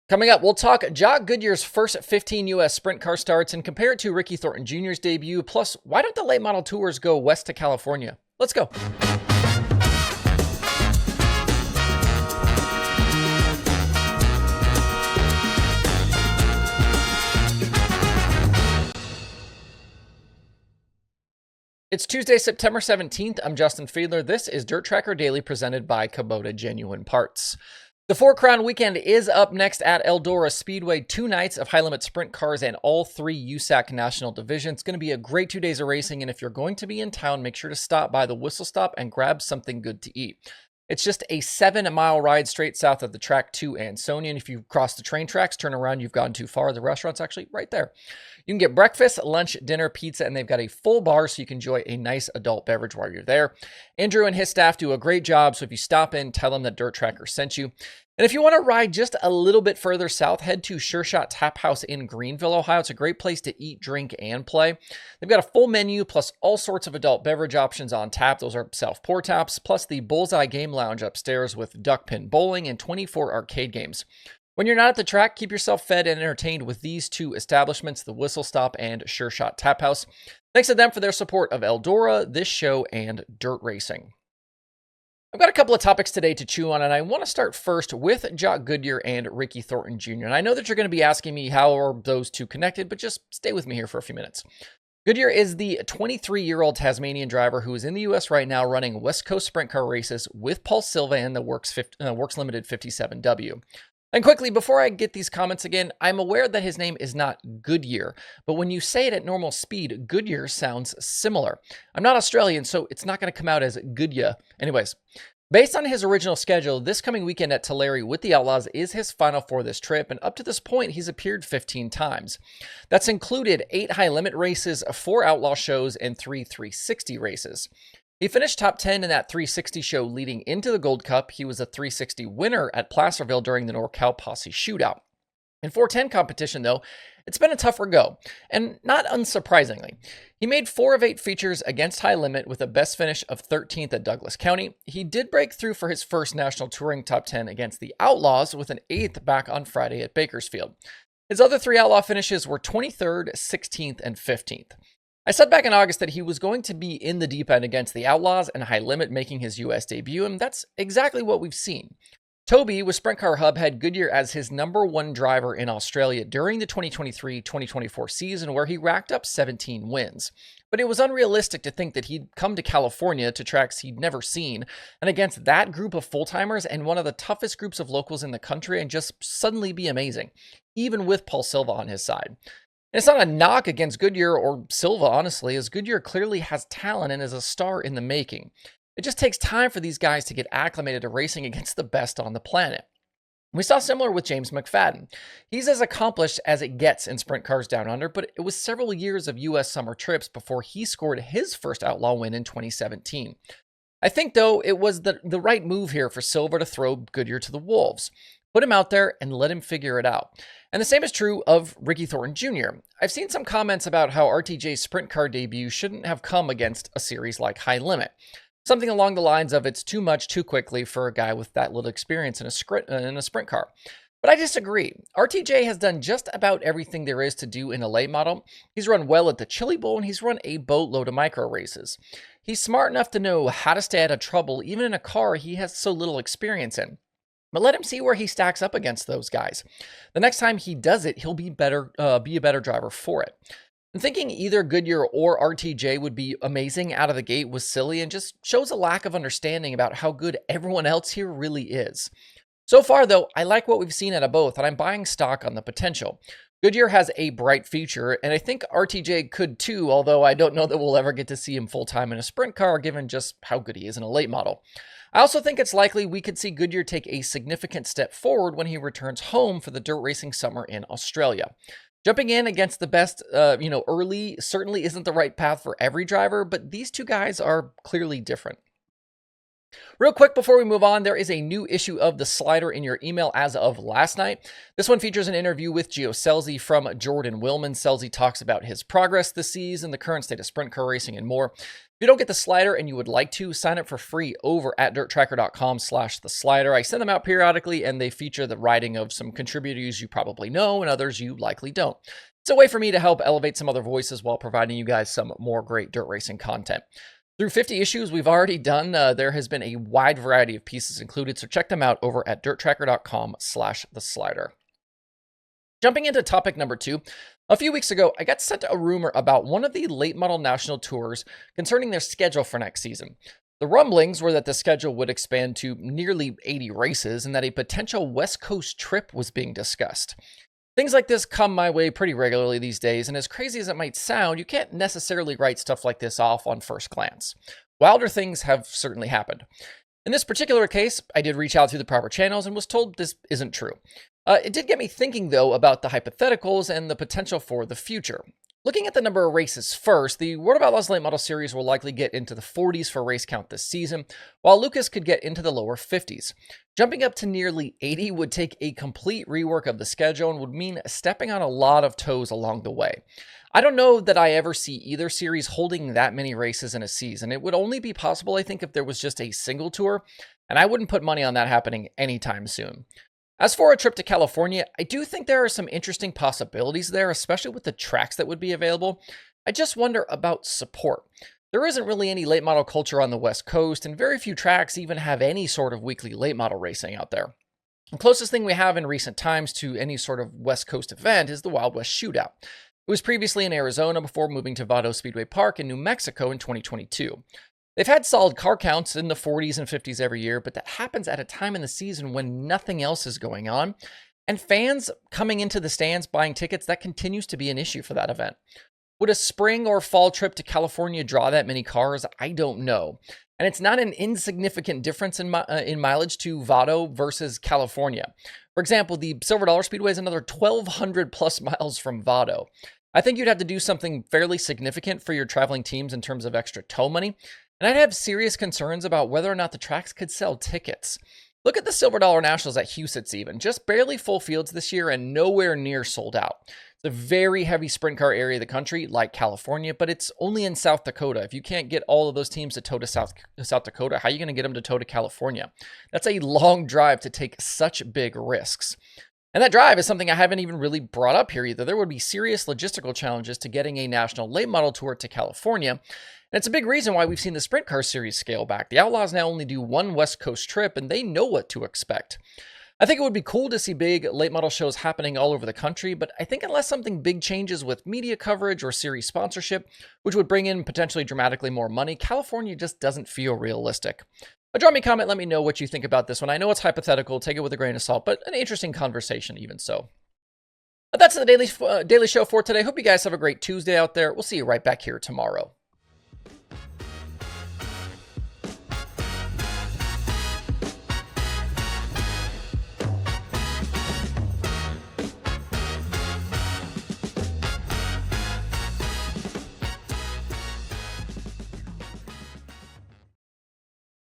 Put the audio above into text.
Coming up, we'll talk Jock Goodyer's first 15 U.S. sprint car starts and compare it to Ricky Thornton Jr.'s debut. Plus, why don't the late model tours go west to California? Let's go. It's Tuesday, September 17th. I'm Justin Fiedler. This is DIRTRACKR Daily presented by Kubota Genuine Parts. The Four Crown weekend is up next at Eldora Speedway. 2 nights of high-limit sprint cars and all 3 USAC national divisions. It's going to be a great 2 days of racing, and if you're going to be in town, make sure to stop by the Whistle Stop and grab something good to eat. It's just a 7-mile ride straight south of the track to Ansonia, and if you cross the train tracks, turn around, you've gone too far. The restaurant's actually right there. You can get breakfast, lunch, dinner, pizza, and they've got a full bar so you can enjoy a nice adult beverage while you're there. Andrew and his staff do a great job, so if you stop in, tell them that DIRTRACKR sent you. And if you want to ride just a little bit further south, head to Sure Shot Tap House in Greenville, Ohio. It's a great place to eat, drink, and play. They've got a full menu plus all sorts of adult beverage options on tap. Those are self-pour taps, plus the Bullseye Game Lounge upstairs with duck pin bowling and 24 arcade games. When you're not at the track, keep yourself fed and entertained with these 2 establishments, the Whistle Stop and Sure Shot Tap House. Thanks to them for their support of Eldora, this show, and dirt racing. I've got a couple of topics today to chew on, and I want to start first with Jock Goodyer and Ricky Thornton Jr. And I know that you're going to be asking me how are those 2 connected, but just stay with me here for a few minutes. Goodyer is the 23-year-old Tasmanian driver who is in the U.S. right now running West Coast sprint car races with Paul Silva in the Works Limited 57W. And quickly, before I get these comments again, I'm aware that his name is not Goodyear, but when you say it at normal speed, Goodyear sounds similar. I'm not Australian, so it's not going to come out as Goodyear. Anyways, based on his original schedule, this coming weekend at Tulare with the Outlaws is his final for this trip, and up to this point, he's appeared 15 times. That's included 8 high-limit races, 4 Outlaw shows, and 3 360 races. He finished top 10 in that 360 show leading into the Gold Cup. He was a 360 winner at Placerville during the NorCal Posse Shootout. In 410 competition, though, it's been a tougher go, and not unsurprisingly. He made 4 of 8 features against High Limit with a best finish of 13th at Douglas County. He did break through for his first national touring top 10 against the Outlaws with an 8th back on Friday at Bakersfield. His other 3 Outlaw finishes were 23rd, 16th, and 15th. I said back in August that he was going to be in the deep end against the Outlaws and High Limit making his U.S. debut, and that's exactly what we've seen. Toby with Sprint Car Hub had Goodyer as his #1 driver in Australia during the 2023-2024 season, where he racked up 17 wins. But it was unrealistic to think that he'd come to California to tracks he'd never seen, and against that group of full-timers and one of the toughest groups of locals in the country, and just suddenly be amazing, even with Paul Silva on his side. And it's not a knock against Goodyer or Silva, honestly, as Goodyer clearly has talent and is a star in the making. It just takes time for these guys to get acclimated to racing against the best on the planet. We saw similar with James McFadden. He's as accomplished as it gets in sprint cars down under, but it was several years of U.S. summer trips before he scored his first Outlaw win in 2017. I think, though, it was the right move here for Silva to throw Goodyer to the wolves. Put him out there and let him figure it out. And the same is true of Ricky Thornton Jr. I've seen some comments about how RTJ's sprint car debut shouldn't have come against a series like High Limit. Something along the lines of it's too much too quickly for a guy with that little experience in a sprint car. But I disagree. RTJ has done just about everything there is to do in a late model. He's run well at the Chili Bowl, and he's run a boatload of micro races. He's smart enough to know how to stay out of trouble, even in a car he has so little experience in. But let him see where he stacks up against those guys. The next time he does it, he'll be a better driver for it. And thinking either Goodyer or RTJ would be amazing out of the gate was silly and just shows a lack of understanding about how good everyone else here really is. So far, though, I like what we've seen out of both, and I'm buying stock on the potential. Goodyer has a bright future, and I think RTJ could too, although I don't know that we'll ever get to see him full-time in a sprint car, given just how good he is in a late model. I also think it's likely we could see Goodyer take a significant step forward when he returns home for the dirt racing summer in Australia. Jumping in against the best, early certainly isn't the right path for every driver, but these 2 guys are clearly different. Real quick before we move on, there is a new issue of the slider in your email as of last night. This one features an interview with Gio Scelzi from Jordan Willman. Scelzi talks about his progress this season, the current state of sprint car racing, and more. If you don't get the slider and you would like to, sign up for free over at dirttracker.com/the slider. I send them out periodically, and they feature the writing of some contributors you probably know and others you likely don't. It's a way for me to help elevate some other voices while providing you guys some more great dirt racing content. Through 50 issues we've already done, there has been a wide variety of pieces included, so check them out over at dirttracker.com/the slider. Jumping into topic number 2, a few weeks ago, I got sent a rumor about one of the late model national tours concerning their schedule for next season. The rumblings were that the schedule would expand to nearly 80 races and that a potential West Coast trip was being discussed. Things like this come my way pretty regularly these days, and as crazy as it might sound, you can't necessarily write stuff like this off on first glance. Wilder things have certainly happened. In this particular case, I did reach out through the proper channels and was told this isn't true. It did get me thinking, though, about the hypotheticals and the potential for the future. Looking at the number of races first, the World of Outlaws Late Model Series will likely get into the 40s for race count this season, while Lucas could get into the lower 50s. Jumping up to nearly 80 would take a complete rework of the schedule and would mean stepping on a lot of toes along the way. I don't know that I ever see either series holding that many races in a season. It would only be possible, I think, if there was just a single tour, and I wouldn't put money on that happening anytime soon. As for a trip to California, I do think there are some interesting possibilities there, especially with the tracks that would be available. I just wonder about support. There isn't really any late model culture on the West Coast, and very few tracks even have any sort of weekly late model racing out there. The closest thing we have in recent times to any sort of West Coast event is the Wild West Shootout. It was previously in Arizona before moving to Vado Speedway Park in New Mexico in 2022. They've had solid car counts in the 40s and 50s every year, but that happens at a time in the season when nothing else is going on. And fans coming into the stands buying tickets, that continues to be an issue for that event. Would a spring or fall trip to California draw that many cars? I don't know. And it's not an insignificant difference in mileage to Vado versus California. For example, the Silver Dollar Speedway is another 1,200 plus miles from Vado. I think you'd have to do something fairly significant for your traveling teams in terms of extra tow money. And I'd have serious concerns about whether or not the tracks could sell tickets. Look at the Silver Dollar Nationals at Huset's even. Just barely full fields this year and nowhere near sold out. It's a very heavy sprint car area of the country, like California, but it's only in South Dakota. If you can't get all of those teams to tow to South Dakota, how are you going to get them to tow to California? That's a long drive to take such big risks. And that drive is something I haven't even really brought up here either. There would be serious logistical challenges to getting a national late model tour to California. And it's a big reason why we've seen the Sprint Car Series scale back. The Outlaws now only do one West Coast trip, and they know what to expect. I think it would be cool to see big late model shows happening all over the country, but I think unless something big changes with media coverage or series sponsorship, which would bring in potentially dramatically more money, California just doesn't feel realistic. Drop me a comment, let me know what you think about this one. I know it's hypothetical, take it with a grain of salt, but an interesting conversation even so. But that's the daily show for today. Hope you guys have a great Tuesday out there. We'll see you right back here tomorrow.